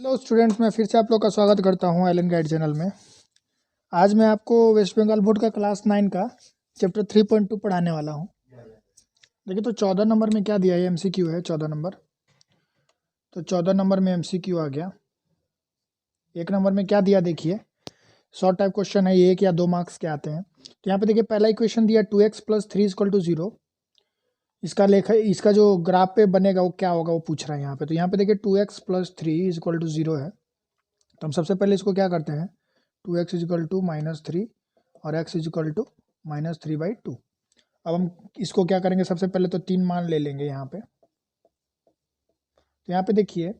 Hello students, मैं फिर से आप लोग का स्वागत करता हूं एलन गाइड चैनल में। आज मैं आपको वेस्ट बंगाल बोर्ड का क्लास 9 का चैप्टर 3.2 पढ़ाने वाला हूं। देखिए, तो 14 नंबर में क्या दिया है, एमसीक्यू है 14 नंबर। तो 14 नंबर में एमसीक्यू आ गया। एक नंबर में क्या दिया, देखिए शॉर्ट टाइप क्वेश्चन है, ये 1 या 2 मार्क्स के आते हैं। तो यहाँ पे देखिए पहला इक्वेशन दिया 2x + 3 = 0। इसका जो ग्राफ पे बनेगा वो क्या होगा वो पूछ रहा है यहाँ पे। तो यहाँ पे देखिए 2x + 3 = 0 है। तो हम सबसे पहले इसको क्या करते हैं, 2x = -3 और x = -3/2। अब हम इसको क्या करेंगे, सबसे पहले तो 3 मान ले लेंगे यहाँ पे। तो यहाँ पे देखिए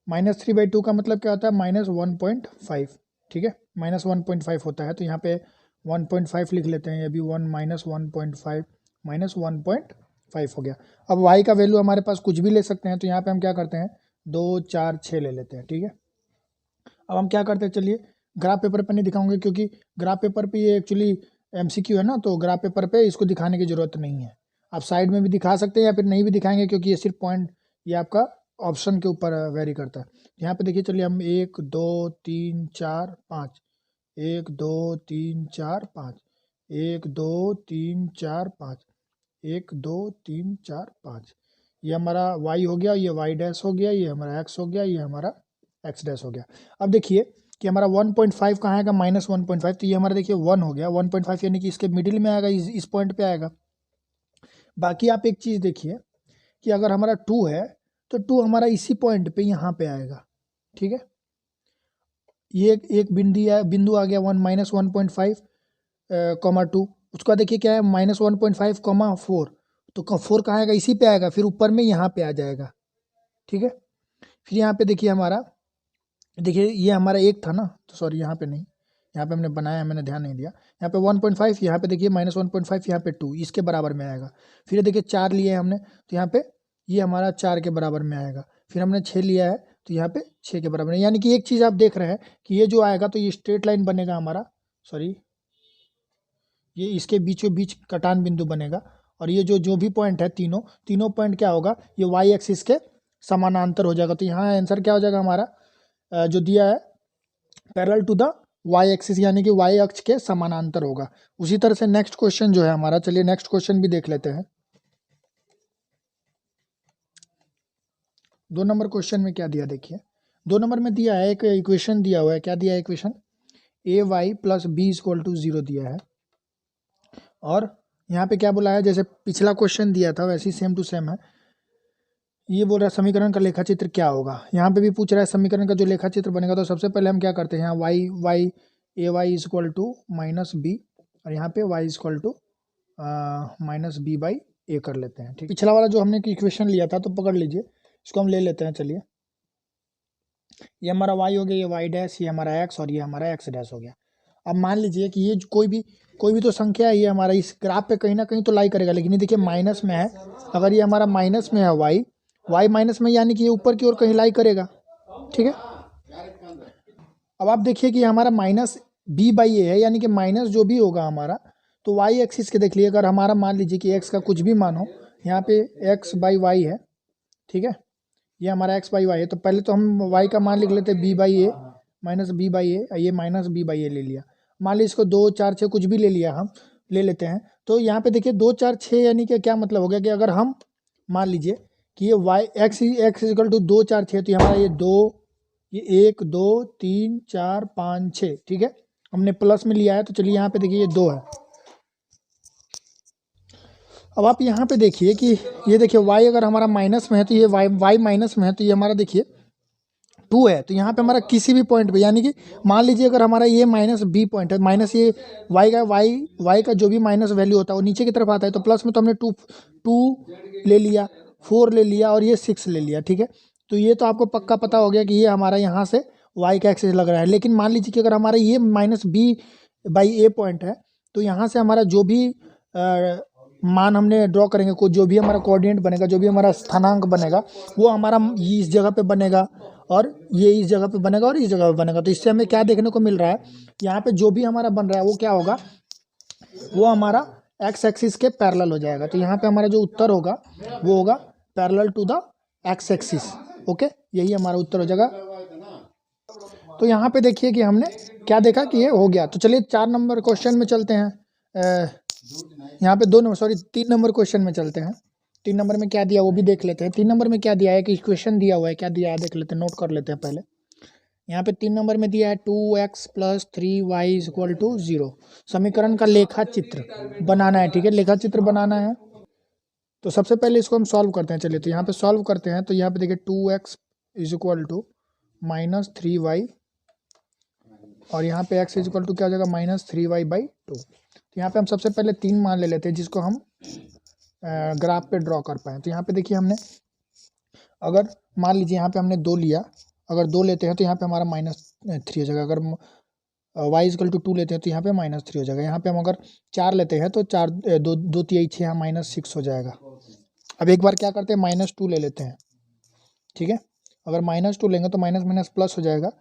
-3/2 का मतलब क्या होता है, -1.5। ठीक है, -1.5 होता है। तो यहाँ पे 1.5 लिख लेते हैं, ये भी 1 -1.5 हो गया। अब y का वैल्यू हमारे पास कुछ भी ले सकते हैं। तो यहाँ पे हम क्या करते हैं, 2 4 6 ले लेते हैं। ठीक है, अब हम क्या करते हैं, चलिए ग्राफ पेपर पर नहीं दिखाऊंगे क्योंकि ग्राफ पेपर पे ये एक्चुअली एमसीक्यू है ना, तो ग्राफ पेपर पे इसको दिखाने की ज़रूरत नहीं है। आप साइड में भी दिखा सकते हैं या फिर नहीं भी दिखाएंगे, क्योंकि ये सिर्फ पॉइंट ये आपका ऑप्शन के ऊपर वेरी करता है। यहाँ पे देखिए, चलिए हम 1 2 3 4 5, 1 2 3 4 5, 1 2 3 4 5, 1 2 3 4 5। ये हमारा y हो गया, ये y' हो गया, ये हमारा x हो गया, ये हमारा x' हो गया। अब देखिए कि हमारा 1.5 कहाँ आएगा, -1.5। तो ये हमारा देखिए 1 हो गया, 1.5 यानी कि इसके मिडिल में आएगा, इस पॉइंट पे आएगा। बाकी आप एक चीज़ देखिए कि अगर हमारा 2 है तो 2 हमारा इसी पॉइंट पे यहाँ पे आएगा। ठीक है, ये एक बिंदु आ गया 1 -1.5, 2। उसका देखिए क्या है, -1.5, 4। तो 4 कहाँ आएगा, इसी पे आएगा, फिर ऊपर में यहाँ पे आ जाएगा। ठीक है, फिर यहाँ पे देखिए हमारा, देखिए ये हमारा 1 था ना, तो सॉरी यहाँ पे नहीं, यहाँ पे हमने बनाया, मैंने ध्यान नहीं दिया। यहाँ पे 1.5, यहाँ पे देखिए -1.5, यहाँ पे 2, इसके बराबर में आएगा। फिर देखिए 4 लिए हमने, तो यहाँ पे ये हमारा 4 के बराबर में आएगा। फिर हमने 6 लिया है, तो यहाँ पे 6 के बराबर में। यानी कि एक चीज़ आप देख रहे हैं कि ये जो आएगा तो ये स्ट्रेट लाइन बनेगा हमारा, सॉरी ये इसके बीचों बीच कटान बिंदु बनेगा। और ये जो भी पॉइंट है, तीनों पॉइंट क्या होगा, ये वाई एक्सिस के समानांतर हो जाएगा। तो यहाँ आंसर क्या हो जाएगा हमारा, जो दिया है parallel to the Y axis, यानी कि वाई अक्ष के समानांतर होगा। उसी तरह से नेक्स्ट क्वेश्चन जो है हमारा, चलिए नेक्स्ट क्वेश्चन भी देख लेते हैं। 2 नंबर क्वेश्चन में क्या दिया, देखिए 2 नंबर में दिया है एक इक्वेशन दिया हुआ है। क्या दिया है इक्वेशन, ay + b = 0 दिया है। और यहाँ पे क्या बोला है, जैसे पिछला क्वेश्चन दिया था वैसे ही सेम टू सेम है। ये बोल रहा है समीकरण का लेखा चित्र क्या होगा। यहाँ पे भी पूछ रहा है समीकरण का जो लेखा चित्र बनेगा। तो सबसे पहले हम क्या करते हैं, यहाँ ay = -b और यहाँ पे y = -b/a कर लेते हैं। ठीक, पिछला वाला जो हमने इक्वेशन लिया था तो पकड़ लीजिए, इसको हम ले लेते हैं। चलिए, ये हमारा y हो गया, ये y', ये हमारा x और ये हमारा x' हो गया। अब मान लीजिए कि ये कोई भी तो संख्या है, ये हमारा इस ग्राफ पे कहीं ना कहीं तो लाई करेगा, लेकिन ये देखिए माइनस में है। अगर ये हमारा माइनस में है y माइनस में, यानी कि ये ऊपर की ओर कहीं लाई करेगा। ठीक है, अब आप देखिए कि हमारा -b/a है, यानी कि माइनस जो भी होगा हमारा, तो y एक्सिस के देख लीजिए। अगर हमारा मान लीजिए कि x का कुछ भी मान हो, यहाँ पे x/y है। ठीक है, ये हमारा x/y है। तो पहले तो हम y का मान लिख लेते हैं b/a, -b/a। ये -b/a ले लिया। मान लीजिए इसको 2 4 6 कुछ भी ले लिया, हम ले लेते हैं। तो यहाँ पे देखिए 2 4 6 यानी कि क्या मतलब हो गया कि अगर हम मान लीजिए कि ये x = 2 4 6, तो हमारा ये 2, ये 1 2 3 4 5 6। ठीक है, हमने प्लस में लिया है। तो चलिए यहाँ पे देखिए ये 2 है। अब आप यहाँ पे देखिए कि ये देखिए y अगर हमारा माइनस में है, तो ये y माइनस में है, तो ये हमारा देखिए 2 है। तो यहाँ पे हमारा किसी भी पॉइंट पे, यानी कि मान लीजिए अगर हमारा ये -b पॉइंट है, माइनस ये y का जो भी माइनस वैल्यू होता है वो नीचे की तरफ आता है। तो प्लस में तो हमने 2 ले लिया, 4 ले लिया और ये 6 ले लिया। ठीक है, तो ये तो आपको पक्का पता हो गया कि ये हमारा यहाँ से y का एक्सिस लग रहा है। लेकिन मान लीजिए कि अगर हमारा ये -b/a पॉइंट है, तो यहाँ से हमारा जो भी मान हमने ड्रॉ करेंगे, जो भी हमारा कोऑर्डिनेट बनेगा, जो भी हमारा स्थानांक बनेगा, वो हमारा इस जगह पे बनेगा और ये इस जगह पे बनेगा और इस जगह पे बनेगा। तो इससे हमें क्या देखने को मिल रहा है, यहाँ पे जो भी हमारा बन रहा है वो क्या होगा, वो हमारा एक्स एक्सिस के पैरेलल हो जाएगा। तो यहाँ पे हमारा जो उत्तर होगा वो होगा parallel to the X axis. Okay, यही हमारा उत्तर हो जाएगा। तो यहाँ पे देखिए कि हमने क्या देखा कि ये हो गया। तो चलिए 4 नंबर क्वेश्चन में चलते हैं। यहाँ पे 2 नंबर सॉरी 3 नंबर क्वेश्चन में चलते हैं। 3 नंबर में क्या दिया वो भी देख लेते हैं। 3 नंबर में क्या दिया है कि इक्वेशन दिया हुआ है, क्या दिया है देख लेते हैं, नोट कर लेते हैं पहले। यहाँ पे 3 नंबर में दिया है 2x + 3y = 0। समीकरण का लेखा चित्र बनाना है, ठीक है, लेखा चित्र बनाना है। तो सबसे पहले इसको हम सॉल्व करते हैं। चलिए तो यहाँ पे सॉल्व करते हैं। तो यहाँ पे देखिए 2x = -3y और यहाँ पे x = क्या हो जाएगा -3y/2। तो यहाँ पे हम सबसे पहले 3 मान ले लेते हैं जिसको हम ग्राफ पे ड्रॉ कर पाएँ। तो यहाँ पे देखिए हमने अगर मान लीजिए यहाँ पे हमने 2 लिया, अगर 2 लेते हैं तो यहाँ पे हमारा -3 हो जाएगा। अगर y = 2 लेते हैं तो यहाँ पे -3 हो जाएगा। यहाँ पे हम अगर 4 लेते हैं तो 4 2 2 3 6 यहाँ -6 हो जाएगा। अब एक बार क्या करते हैं -2 ले लेते हैं, ठीक है। अगर -2 लेंगे तो माइनस माइनस प्लस हो जाएगा।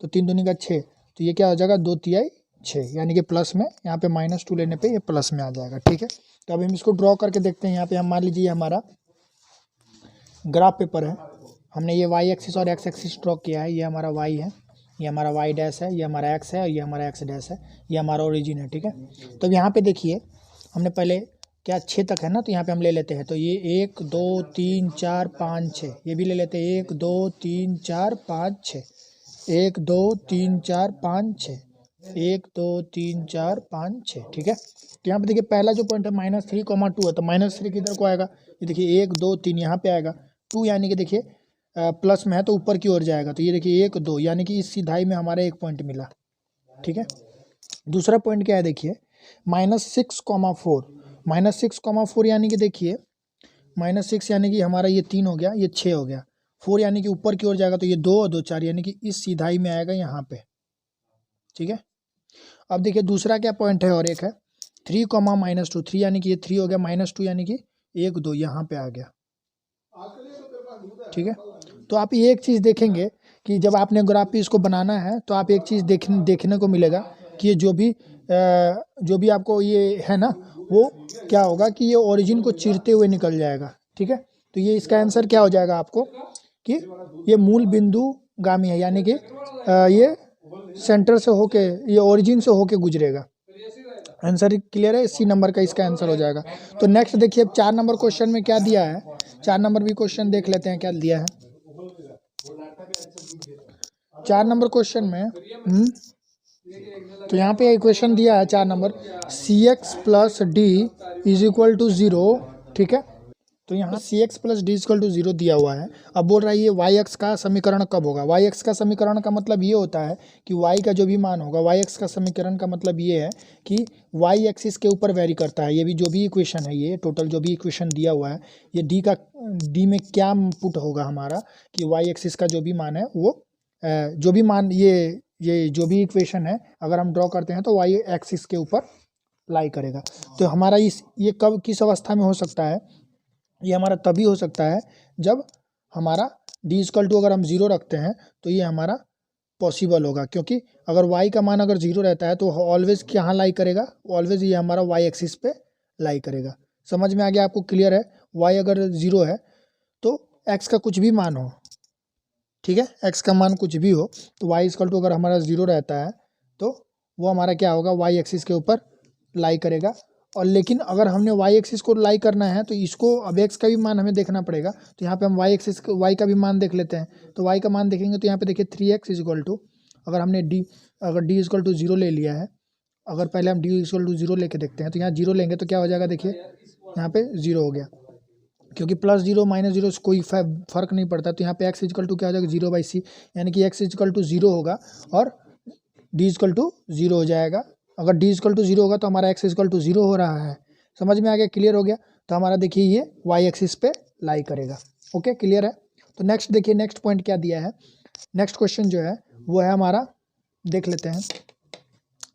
तो 3 दूनी का 6, तो ये क्या हो जाएगा 2 तिहाई 6, यानी कि प्लस में यहाँ पे -2 लेने पे ये प्लस में आ जाएगा, ठीक है। तो अब हम इसको ड्रॉ करके देखते हैं। यहाँ पे हम मान लीजिए हमारा ग्राफ पेपर है, हमने ये y एक्सिस और x एक्सिस ड्रॉ किया है। ये हमारा y है, ये हमारा y डैश है, ये हमारा x है और ये हमारा x डैश है, ये हमारा ओरिजिन है, ठीक है। तो अब यहाँ पे देखिए हमने पहले क्या 6 तक है ना, तो यहाँ पे हम ले लेते हैं। तो ये 1 2 3 4 5 6, ये भी ले लेते हैं 1 2 3 4 5 6, 1 2 3 4 5 6, 1 2 3 4 5 6, ठीक है। तो यहाँ पे देखिए पहला जो पॉइंट है -3, 2 है, तो -3 किधर को आएगा, ये देखिए 1 2 3 यहाँ पे आएगा। 2 यानी कि देखिए प्लस में है तो ऊपर की ओर जाएगा। तो ये देखिए 1 2 यानी कि इस सिधाई में हमारा 1 पॉइंट मिला, ठीक है। दूसरा पॉइंट क्या है देखिए -6, 4 -6, 4 यानी कि देखिए -6 यानी कि हमारा ये 3 हो गया, ये 6 हो गया। 4 यानी कि ऊपर की ओर जाएगा तो ये 2 और 2 4 यानी कि इस सिधाई में आएगा यहाँ पे, ठीक है। अब देखिए दूसरा क्या पॉइंट है और एक है 3, -2, 3 यानी कि ये 3 हो गया, -2 यानी कि 1 2 यहाँ पे आ गया, ठीक है। तो आप ये एक चीज़ देखेंगे कि जब आपने ग्राफ पे इसको बनाना है तो आप एक चीज़ देखने को मिलेगा कि ये जो भी आपको ये है ना, वो क्या होगा कि ये ओरिजिन को चीरते हुए निकल जाएगा, ठीक है। तो ये इसका आंसर क्या हो जाएगा आपको कि ये मूल बिंदु गामी है, यानी कि ये सेंटर से होके, ये ओरिजिन से होके गुजरेगा। आंसर क्लियर है, इसी नंबर का इसका आंसर हो जाएगा। तो नेक्स्ट देखिए अब 4 नंबर क्वेश्चन में क्या दिया है। 4 नंबर भी क्वेश्चन देख लेते हैं क्या दिया है। 4 नंबर क्वेश्चन में तो यहाँ पे इक्वेशन दिया है 4 नंबर cx + d = 0, ठीक है। तो यहाँ cx + d = 0 दिया हुआ है। अब बोल रहा है ये y-x का समीकरण कब होगा। y-x का समीकरण का मतलब ये होता है कि y का जो भी मान होगा, y-x का समीकरण का मतलब ये है कि y एक्सिस के ऊपर वेरी करता है। ये भी जो भी इक्वेशन है, ये टोटल जो भी इक्वेशन दिया हुआ है, ये d में क्या पुट होगा हमारा कि y एक्सिस का जो भी मान है वो जो भी मान ये जो भी इक्वेशन है अगर हम ड्रॉ करते हैं तो y एक्सिस के ऊपर लाई करेगा। तो हमारा ये कब किस अवस्था में हो सकता है, ये हमारा तभी हो सकता है जब हमारा d = अगर हम 0 रखते हैं तो ये हमारा पॉसिबल होगा, क्योंकि अगर y का मान अगर 0 रहता है तो ऑलवेज कहाँ लाई करेगा, ऑलवेज ये हमारा y एक्सिस पे लाई करेगा। समझ में आ गया आपको, क्लियर है। y अगर 0 है तो x का कुछ भी मान हो, ठीक है, x का मान कुछ भी हो तो y = अगर हमारा 0 रहता है तो वो हमारा क्या होगा, y एक्सिस के ऊपर लाई करेगा। और लेकिन अगर हमने y एक्सिस को लाई करना है तो इसको अब x का भी मान हमें देखना पड़ेगा। तो यहाँ पे हम y एक्सिस y का भी मान देख लेते हैं। तो y का मान देखेंगे तो यहाँ पे देखिए 3x = अगर हमने अगर d = 0 ले लिया है, अगर पहले हम d = 0 लेके देखते हैं तो यहाँ 0 लेंगे तो क्या हो जाएगा, देखिए यहाँ पे 0 हो गया, क्योंकि +0 -0 से कोई फ़र्क नहीं पड़ता। तो यहाँ पे x = क्या हो जाएगा 0/c, यानी कि x = 0 होगा और d = 0 हो जाएगा। अगर d = 0 होगा तो हमारा x = 0 हो रहा है। समझ में आ गया, क्लियर हो गया। तो हमारा देखिए ये y एक्सिस पे लाई करेगा, ओके क्लियर है। तो नेक्स्ट देखिए नेक्स्ट पॉइंट क्या दिया है। नेक्स्ट क्वेश्चन जो है वो है हमारा, देख लेते हैं,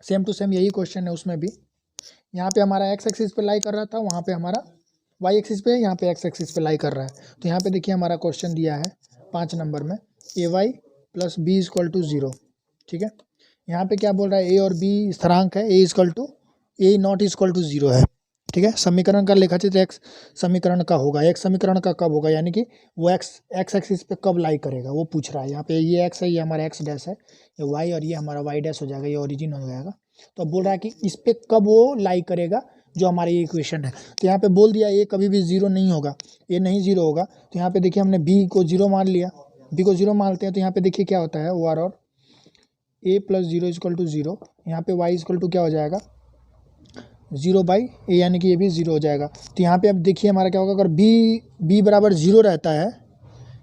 सेम टू सेम यही क्वेश्चन है। उसमें भी यहाँ पे हमारा x एक्सिस पे लाई कर रहा था, वहाँ पे हमारा y एक्सिस पे, यहाँ पे x एक्सिस पे लाई कर रहा है। तो यहाँ पे देखिए हमारा क्वेश्चन दिया है 5 नंबर में ay + b = 0, ठीक है। यहाँ पे क्या बोल रहा है, a और b स्थिरांक है, a = 0 है, ठीक है। समीकरण का लेखाचित्र एक्स समीकरण का होगा, एक समीकरण का कब होगा, यानी कि वो एक्स एक्सिस पे कब लाई करेगा वो पूछ रहा है। यहाँ पे ये एक्स है, ये हमारा एक्स डैश है, ये वाई और ये हमारा वाई डैश हो जाएगा, ये ओरिजिन हो जाएगा। तो अब बोल रहा है कि इस पे कब वो लाई करेगा जो हमारा ये इक्वेशन है। तो यहाँ पे बोल दिया ये कभी भी जीरो नहीं होगा, ये नहीं जीरो होगा। तो यहाँ पे देखिए हमने बी को जीरो मान लिया, बी को जीरो मानते हैं तो यहाँ पे देखिए क्या होता है, ओ आर और A plus zero equal to zero, यहाँ पे वाई इजक्वल टू क्या हो जाएगा, जीरो बाई ए, यानी कि ये भी जीरो हो जाएगा। तो यहाँ पे अब देखिए हमारा क्या होगा, अगर बी बराबर जीरो रहता है,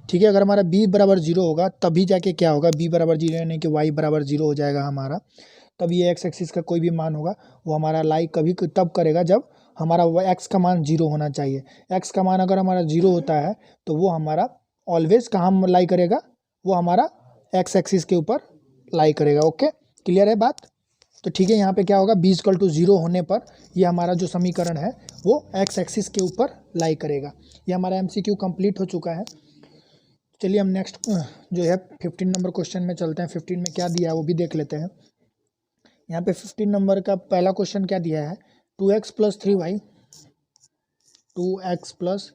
ठीक है, अगर हमारा बी बराबर जीरो होगा तभी जाके क्या होगा, बी बराबर जीरो यानी कि वाई बराबर जीरो हो जाएगा हमारा। तब ये एक्स एक्सिस का कोई भी मान होगा वो हमारा लाई कभी तब करेगा जब हमारा एक्स का मान जीरो होना चाहिए। एक्स का मान अगर हमारा जीरो होता है तो वो हमारा ऑलवेज कहाँ लाई करेगा, वो हमारा एक्स एक्सिस के ऊपर लाई करेगा। ओके, क्लियर है बात। तो ठीक है, यहाँ पे क्या होगा, बी इक्वल टू जीरो होने पर ये हमारा जो समीकरण है वो एक्स एक्सिस के ऊपर लाई करेगा। ये हमारा एमसीक्यू कंप्लीट हो चुका है। चलिए हम नेक्स्ट जो है 15 नंबर क्वेश्चन में चलते हैं। 15 में क्या दिया है वो भी देख लेते हैं। यहाँ पे 15 नंबर का पहला क्वेश्चन क्या दिया है, 2x plus 3y, 2x plus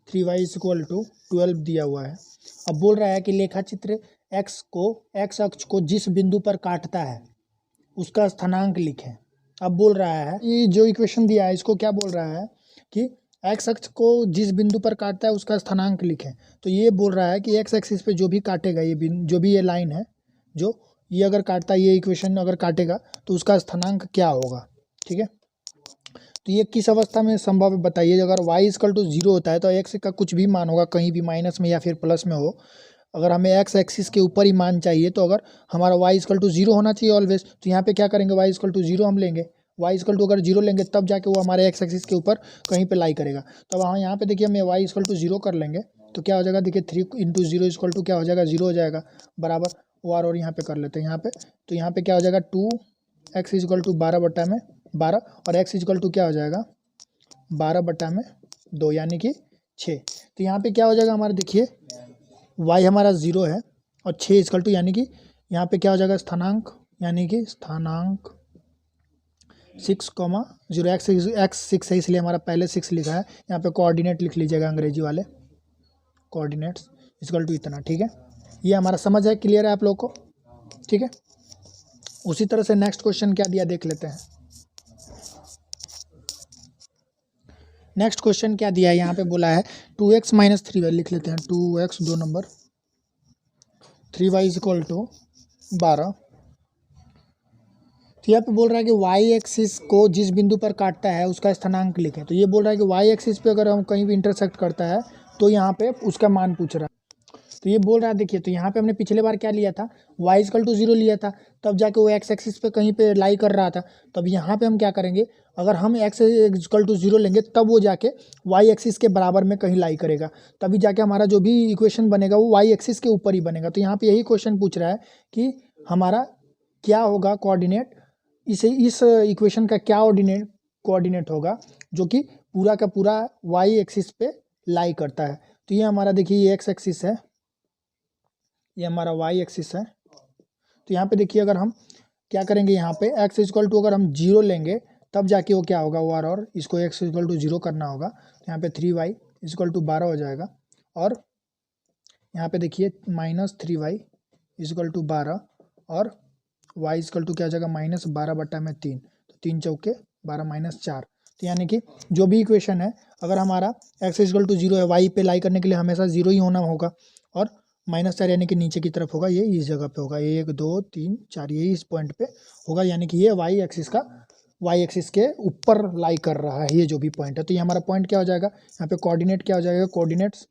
3y is equal to 12 दिया हुआ है। अब बोल रहा है कि लेखाचित्र x अक्ष को जिस बिंदु पर काटता है उसका स्थानांक लिखें। अब बोल रहा है ये जो इक्वेशन दिया है इसको क्या बोल रहा है कि एक्स अक्ष को जिस बिंदु पर काटता है उसका स्थानांक लिखें। तो ये बोल रहा है कि एक्स एक्सिस पे जो भी काटेगा ये जो भी ये लाइन है, जो ये अगर काटता है, ये इक्वेशन अगर काटेगा तो उसका स्थानांक क्या होगा। ठीक है, तो ये किस अवस्था में संभव है बताइए। अगर y इक्वल टू जीरो होता है तो x का कुछ भी मान होगा, कहीं भी माइनस में या फिर प्लस में हो। अगर हमें x एक्सिस के ऊपर ही मान चाहिए तो अगर हमारा y इक्वल टू जीरो होना चाहिए ऑलवेज। तो यहाँ पे क्या करेंगे, y इक्वल टू जीरो हम लेंगे, y इक्वल टू अगर जीरो लेंगे तब जाके वो हमारे x एक्सिस के ऊपर कहीं पे लाई करेगा। तो हाँ, यहाँ पे देखिए हमें y इक्वल टू जीरो कर लेंगे तो क्या हो जाएगा, देखिए 3 इंटू जीरो इक्वल टू क्या हो जाएगा, जीरो हो जाएगा, बराबर ओ आर और यहाँ पे कर लेते हैं यहाँ पे। तो यहाँ पे क्या हो जाएगा, 2x इक्वल टू 12 बटा में 12 और x इक्वल टू क्या हो जाएगा 12 बटा में 2 यानी कि 6। तो यहाँ पे क्या हो जाएगा हमारा, देखिए y हमारा 0 है और 6 इक्वल टू यानी कि यहाँ पे क्या हो जाएगा स्थानांक, यानी कि स्थानांक 6,0 x 6 है इसलिए हमारा पहले 6 लिखा है। यहाँ पे कोऑर्डिनेट लिख लीजिएगा अंग्रेजी वाले, कोऑर्डिनेट्स इक्वल टू इतना। ठीक है, ये हमारा समझ है, क्लियर है आप लोग को। ठीक है, उसी तरह से नेक्स्ट क्वेश्चन क्या दिया देख लेते हैं। नेक्स्ट क्वेश्चन क्या दिया है, यहाँ पे बोला है 2x माइनस 3y, लिख लेते हैं 2x 2 number 3y is equal to 12। तो यहाँ पे बोल रहा है कि y एक्सिस को जिस बिंदु पर काटता है उसका स्थानांक लिखें। तो ये बोल रहा है कि y एक्सिस पे अगर हम कहीं भी इंटरसेक्ट करता है तो यहाँ पे उसका मान पूछ रहा है। तो ये बोल रहा है, देखिए तो यहाँ पे हमने पिछले बार क्या लिया था, y इक्वल टू जीरो लिया था, तब जाके वो x एक्सिस पे कहीं पे लाई कर रहा था। तब यहाँ पे हम क्या करेंगे, अगर हम x इक्वल टू जीरो लेंगे तब वो जाके y एक्सिस के बराबर में कहीं लाई करेगा, तभी जाके हमारा जो भी इक्वेशन बनेगा वो y एक्सिस के ऊपर ही बनेगा। तो यहाँ पे यही क्वेश्चन पूछ रहा है कि हमारा क्या होगा कोऑर्डिनेट, इस इक्वेशन का क्या कोऑर्डिनेट होगा जो कि पूरा का पूरा y एक्सिस पे लाई करता है। तो ये हमारा देखिए ये x एक्सिस है, ये हमारा y एक्सिस है। तो यहाँ पे देखिए अगर हम क्या करेंगे, यहाँ पे x इक्वल टू अगर हम जीरो लेंगे तब जाके वो क्या होगा, और इसको x इक्वल टू जीरो करना होगा। तो यहाँ पे 3y इक्वल टू 12 हो जाएगा और यहाँ पे देखिए माइनस 3y इक्वल टू 12 और y इक्वल टू क्या हो जाएगा माइनस 12 बटा में 3। तो 3 चौके 12 माइनस 4। तो यानी कि जो भी इक्वेशन है अगर हमारा x इक्वल टू जीरो है, y पे लाई करने के लिए हमेशा जीरो ही होना होगा और माइनस 4 यानी कि नीचे की तरफ होगा, ये इस जगह पे होगा, 1 2 3 4 यही इस पॉइंट पे होगा, यानी कि ये y एक्सिस के ऊपर लाई कर रहा है ये जो भी पॉइंट है। तो ये हमारा पॉइंट क्या हो जाएगा, यहाँ पे कोऑर्डिनेट क्या हो जाएगा, कोऑर्डिनेट्स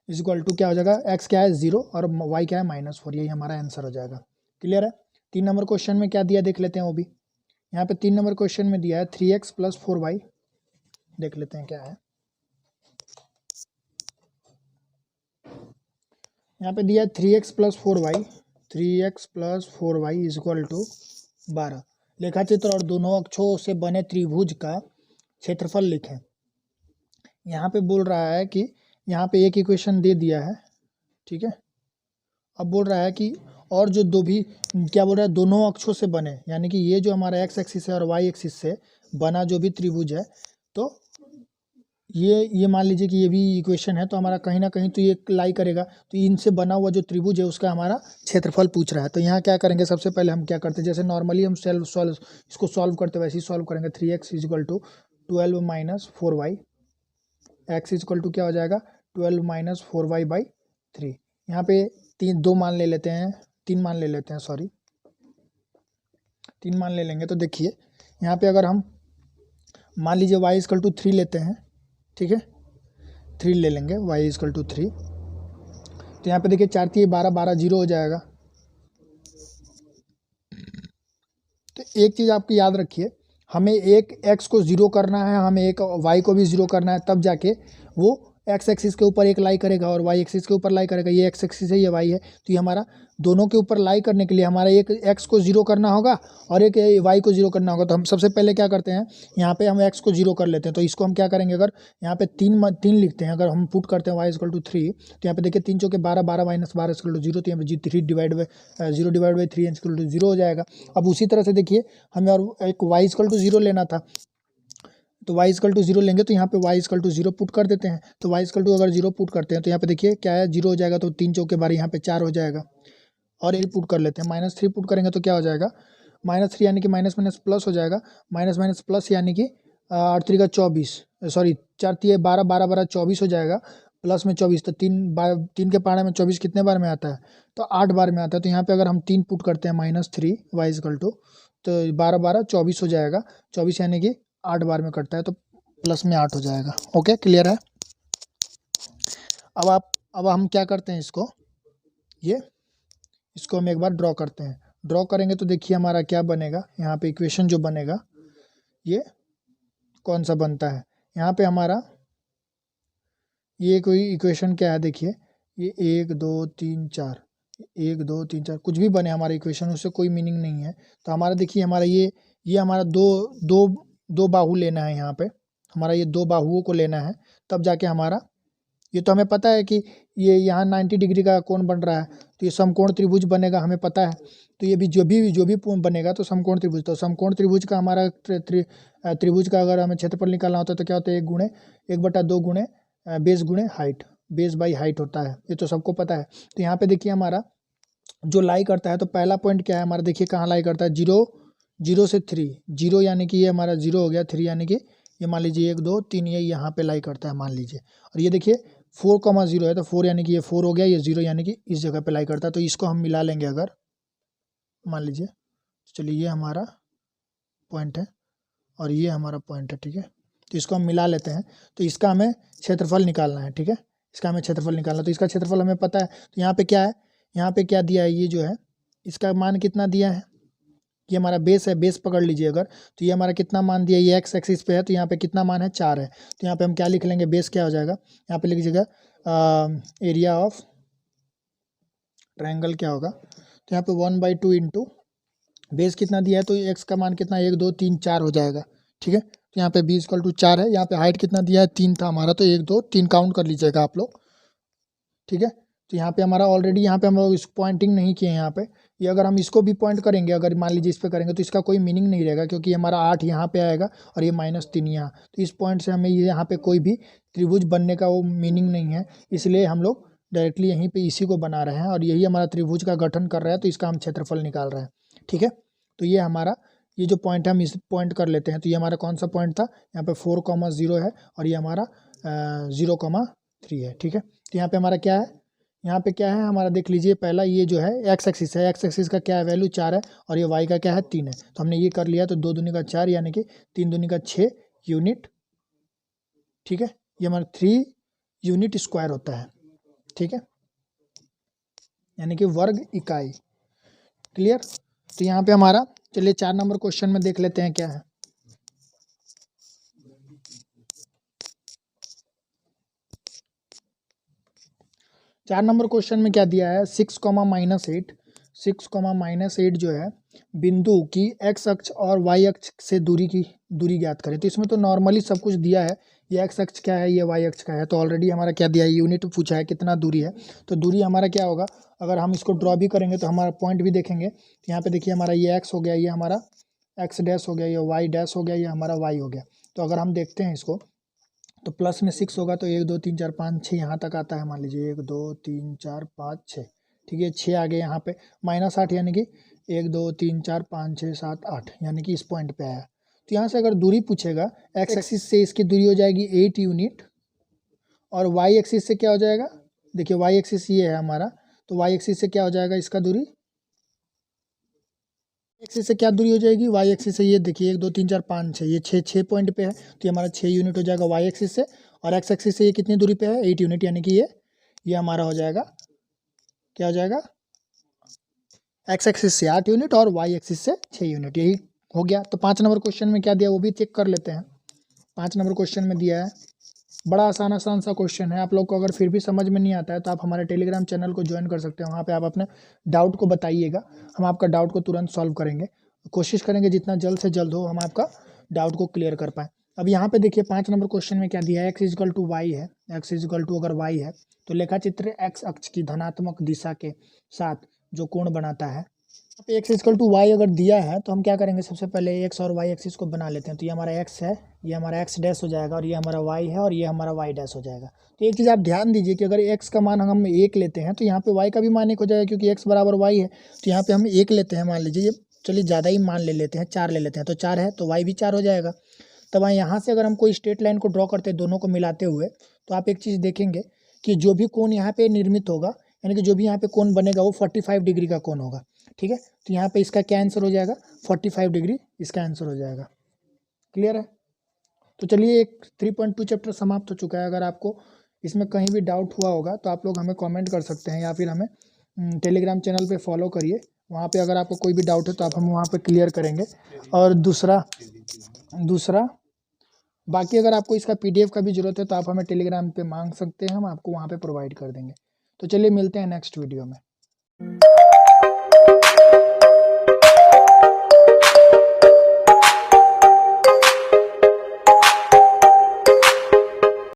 इज इक्वल टू क्या हो जाएगा, x क्या है 0 और y क्या है -4, यही हमारा आंसर हो जाएगा। क्लियर है। 3 नंबर क्वेश्चन में क्या दिया देख लेते हैं वो भी। यहाँ पे 3 नंबर क्वेश्चन में दिया है 3x प्लस 4y, देख लेते हैं क्या है। यहाँ पे दिया है 3x plus 4y is equal to 12। लेखाचित्र और दोनों अक्षों से बने त्रिभुज का क्षेत्रफल लिखें। यहाँ पे बोल रहा है कि यहाँ पे एक इक्वेशन दे दिया है, ठीक है। अब बोल रहा है कि और जो दो भी क्या बोल रहा है दोनों अक्षों से बने, यानी कि ये जो हमारा एक्स एक्सिस है और वाई एक्सिस से बना जो भी त्रिभुज है, तो ये मान लीजिए कि ये भी इक्वेशन है, तो हमारा कहीं ना कहीं तो ये लाई करेगा, तो इनसे बना हुआ जो त्रिभुज है उसका हमारा क्षेत्रफल पूछ रहा है। तो यहाँ क्या करेंगे, सबसे पहले हम क्या करते हैं, जैसे नॉर्मली हम इसको सॉल्व करते हैं वैसे ही सॉल्व करेंगे। 3x is equal to 12 minus 4y, X is equal to क्या हो जाएगा 12 माइनस 4y बाई 3। यहाँ पे तीन मान ले लेते हैं सॉरी 3 मान ले लेंगे। तो देखिए यहाँ पे अगर हम मान लीजिए y इजिकल टू 3 लेते हैं, ठीक है 3 ले लेंगे, y इजिकल टू 3। तो यहाँ पे देखिए 4 3 12 12 जीरो हो जाएगा। तो एक चीज़ आपकी याद रखिए, हमें एक x को ज़ीरो करना है, हमें एक y को भी ज़ीरो करना है, तब जाके वो x एक्सिस के ऊपर एक लाई करेगा और y एक्सिस के ऊपर लाई करेगा। ये x एक्सिस है, ये y है, तो ये हमारा दोनों के ऊपर लाई करने के लिए हमारा एक x को ज़ीरो करना होगा और एक y को ज़ीरो करना होगा। तो हम सबसे पहले क्या करते हैं, यहाँ पे हम x को ज़ीरो कर लेते हैं। तो इसको हम क्या करेंगे, अगर यहाँ पे तीन लिखते हैं, अगर हम पुट करते हैं y इजकल टू 3, तो यहाँ पे देखिए 3 चौके 12 12 माइनस 12 इजकल टू 0, तो यहाँ पे 3 डिवाइड बाई 3 इजकल टू 0 हो जाएगा। अब उसी तरह से देखिए हमें और एक y इजकल टू 0 लेना था, तो y इजकल टू 0 लेंगे, तो यहाँ पे y इजकल टू 0 पुट कर देते हैं। तो y इजकल टू अगर 0 पुट करते हैं तो यहाँ पे देखिए क्या है 0 हो जाएगा, तो 3 चौके 12 यहाँ पे 4 हो जाएगा। और ये पुट कर लेते हैं, -3 पुट करेंगे तो क्या हो जाएगा -3 यानी कि माइनस माइनस प्लस हो जाएगा, माइनस माइनस प्लस यानी कि 8 3 का 24, सॉरी 4 3 12 12 12 24 हो जाएगा, प्लस में 24, तो 3 के पारे में 24 कितने बार में आता है, तो 8 बार में आता है। तो यहाँ पे अगर हम 3 पुट करते हैं -3 y इजकल टू, तो 12 12 24 हो जाएगा, 24 यानी कि 8 बार में कटता है, तो प्लस में 8 हो जाएगा। ओके, क्लियर है। अब हम क्या करते हैं, इसको हम एक बार ड्रॉ करते हैं। ड्रॉ करेंगे तो देखिए हमारा क्या बनेगा, यहाँ पे इक्वेशन जो बनेगा ये कौन सा बनता है, यहाँ पे हमारा ये कोई इक्वेशन क्या है, देखिए ये 1 2 3 4, 1 2 3 4 कुछ भी बने हमारा इक्वेशन, उससे कोई मीनिंग नहीं है। तो हमारा देखिए हमारा ये हमारा दो बाहु लेना है, यहाँ पे हमारा ये 2 बाहुओं को लेना है, तब जाके हमारा ये तो हमें पता है कि ये यहाँ 90 डिग्री का कोण बन रहा है, तो ये समकोण त्रिभुज बनेगा, हमें पता है। तो ये भी जो भी बनेगा तो समकोण त्रिभुज, तो समकोण त्रिभुज का हमारा त्रिभुज का अगर हमें क्षेत्रफल निकालना होता है तो क्या होता है, 1/2 गुणे बेस गुणे हाइट, बेस बाई हाइट होता है, ये तो सबको पता है। तो यहाँ पे देखिए हमारा जो लाई करता है, तो पहला पॉइंट क्या है हमारा, देखिए कहाँ लाई करता है, 0 से 3, 0 यानी कि ये हमारा 0 हो गया, 3 यानी कि ये मान लीजिए 1 2 3 ये यहाँ पे लाई करता है मान लीजिए, और ये देखिए 4,0 है, तो 4 यानी कि ये 4 हो गया, ये 0 यानी कि इस जगह पे लाई करता है। तो इसको हम मिला लेंगे अगर मान लीजिए, चलिए ये हमारा पॉइंट है और ये हमारा पॉइंट है, ठीक है। तो इसको हम मिला लेते हैं, तो इसका हमें क्षेत्रफल निकालना है, ठीक है, इसका हमें क्षेत्रफल निकालना है। तो इसका क्षेत्रफल हमें पता है, तो यहाँ पे क्या है, यहाँ पे क्या दिया है, ये जो है इसका मान कितना दिया है, ये हमारा बेस है, बेस पकड़ लीजिए अगर, तो ये हमारा कितना मान दिया, ये एक्स एक्सिस पे है, तो यहाँ पे कितना मान है 4 है। तो यहाँ पे हम क्या लिख लेंगे, बेस क्या हो जाएगा, यहाँ पे लिख लीजिएगा एरिया ऑफ ट्रायंगल क्या होगा, तो यहाँ पे 1/2 इंटू बेस कितना दिया है, तो एक्स का मान कितना 1 2 3 4 हो जाएगा, ठीक है। तो यहाँ पे b इक्वल टू 4 है, यहाँ पे हाइट कितना दिया है 3 था हमारा, तो 1 2 3 काउंट कर लीजिएगा आप लोग, ठीक है। तो यहाँ पे हमारा ऑलरेडी यहाँ पे हम लोग इस पॉइंटिंग नहीं किए हैं यहाँ पे, ये अगर हम इसको भी पॉइंट करेंगे, अगर मान लीजिए इस पे करेंगे तो इसका कोई मीनिंग नहीं रहेगा, क्योंकि हमारा 8 यहाँ पे आएगा और ये -3 यहाँ, तो इस पॉइंट से हमें ये यहाँ पे कोई भी त्रिभुज बनने का वो मीनिंग नहीं है, इसलिए हम लोग डायरेक्टली यहीं पे इसी को बना रहे हैं और यही हमारा त्रिभुज का गठन कर रहा है, तो इसका हम क्षेत्रफल निकाल रहे हैं, ठीक है। तो ये हमारा ये जो पॉइंट है हम इस पॉइंट कर लेते हैं, तो ये हमारा कौन सा पॉइंट था, यहाँ पे 4,0 है और ये हमारा 0,3 है, ठीक है। तो यहाँ पे हमारा क्या है, यहाँ पे क्या है हमारा, देख लीजिए पहला ये जो है एक्स एक्सिस है, एक्स एक्सिस का क्या है वैल्यू 4 है और ये वाई का क्या है 3 है, तो हमने ये कर लिया, तो 2 दूनी का 4 यानी कि 3 दूनी का 6 यूनिट, ठीक है, ये हमारा 3 यूनिट स्क्वायर होता है, ठीक है, यानी कि वर्ग इकाई, क्लियर। तो यहाँ पे हमारा चलिए 4 नंबर क्वेश्चन में देख लेते हैं क्या है। 4 नंबर क्वेश्चन में क्या दिया है, 6,-8 जो है बिंदु की एक्स अक्ष और वाई अक्ष से दूरी ज्ञात करें। तो इसमें तो नॉर्मली सब कुछ दिया है, ये एक्स अक्ष क्या है, ये वाई अक्ष क्या है, तो ऑलरेडी हमारा क्या दिया है, यूनिट पूछा है कितना दूरी है, तो दूरी हमारा क्या होगा, अगर हम इसको ड्रॉ भी करेंगे तो हमारा पॉइंट भी देखेंगे, तो यहाँ पे देखिए हमारा ये एक्स हो गया, ये हमारा एक्स डैश हो गया, ये वाई डैश हो गया, ये हमारा वाई हो गया। तो अगर हम देखते हैं इसको तो प्लस में 6 होगा तो 1 2 3 4 5 6 यहाँ तक आता है। मान लीजिए 1 2 3 4 5 6, ठीक है 6 आ गए यहाँ पे। -8 यानी कि 1 2 3 4 5 6 7 8 यानी कि इस पॉइंट पे आया। तो यहाँ से अगर दूरी पूछेगा, एक्स एक्सिस से इसकी दूरी हो जाएगी 8 यूनिट, और वाई एक्सिस से क्या हो जाएगा, देखिए वाई एक्सिस ये है हमारा, तो वाई एक्सिस से क्या हो जाएगा इसका दूरी, एक्सिस से क्या दूरी हो जाएगी, वाई एक्सिस से ये देखिए 1 2 3 4 5 6, ये 6 पॉइंट पे है, तो ये हमारा 6 यूनिट हो जाएगा वाई एक्सिस से। और एक्स एक्सिस से ये कितनी दूरी पे है, 8 यूनिट, यानी कि ये हमारा हो जाएगा, क्या हो जाएगा, एक्स एक्सिस से 8 यूनिट और वाई एक्सिस से 6 यूनिट, यही हो गया। तो 5 नंबर क्वेश्चन में क्या दिया वो भी चेक कर लेते हैं। 5 नंबर क्वेश्चन में दिया है, बड़ा आसान सा क्वेश्चन है। आप लोग को अगर फिर भी समझ में नहीं आता है तो आप हमारे टेलीग्राम चैनल को ज्वाइन कर सकते हैं। वहाँ पे आप अपने डाउट को बताइएगा, हम आपका डाउट को तुरंत सॉल्व करेंगे। कोशिश करेंगे जितना जल्द से जल्द हो हम आपका डाउट को क्लियर कर पाएँ। अब यहाँ पे देखिए 5 नंबर क्वेश्चन में क्या दिया है, एक्स इजकल टू वाई है। एक्स इजकल टू अगर वाई है तो लेखा चित्र एक्स अक्ष की धनात्मक दिशा के साथ जो कोण बनाता है। यहाँ पे एक्स इजकल टू वाई अगर दिया है तो हम क्या करेंगे, सबसे पहले एक्स और वाई एक्सिस को बना लेते हैं। तो ये हमारा एक्स है, ये हमारा एक्स डैश हो जाएगा, और ये हमारा वाई है, और ये हमारा वाई डैश हो जाएगा। तो एक चीज़ आप ध्यान दीजिए कि अगर एक्स का मान हम 1 लेते हैं तो यहाँ पे वाई का भी मान 1 हो जाएगा, क्योंकि एक्स बराबर वाई है। तो यहाँ पे हम 1 लेते हैं, मान लीजिए, ये चलिए ज़्यादा ही मान ले लेते हैं, 4 ले लेते हैं, तो 4 है तो वाई भी 4 हो जाएगा। तब यहाँ से अगर हम कोई स्ट्रेट लाइन को ड्रॉ करते हैं दोनों को मिलाते हुए, तो आप एक चीज़ देखेंगे कि जो भी कोण यहाँ पे निर्मित होगा, यानी कि जो भी यहाँ पे कोण बनेगा वो 45 डिग्री का कोण होगा, ठीक है। तो यहाँ पे इसका क्या आंसर हो जाएगा, 45 डिग्री इसका आंसर हो जाएगा। क्लियर है। तो चलिए एक 3.2 चैप्टर समाप्त हो चुका है। अगर आपको इसमें कहीं भी डाउट हुआ होगा तो आप लोग हमें कमेंट कर सकते हैं, या फिर हमें टेलीग्राम चैनल पे फॉलो करिए। वहाँ पे अगर आपको कोई भी डाउट है तो आप हम वहाँ पे क्लियर करेंगे। और दूसरा बाकी अगर आपको इसका PDF का भी ज़रूरत है तो आप हमें टेलीग्राम पे मांग सकते हैं, हम आपको वहाँ पे प्रोवाइड कर देंगे। तो चलिए मिलते हैं नेक्स्ट वीडियो में।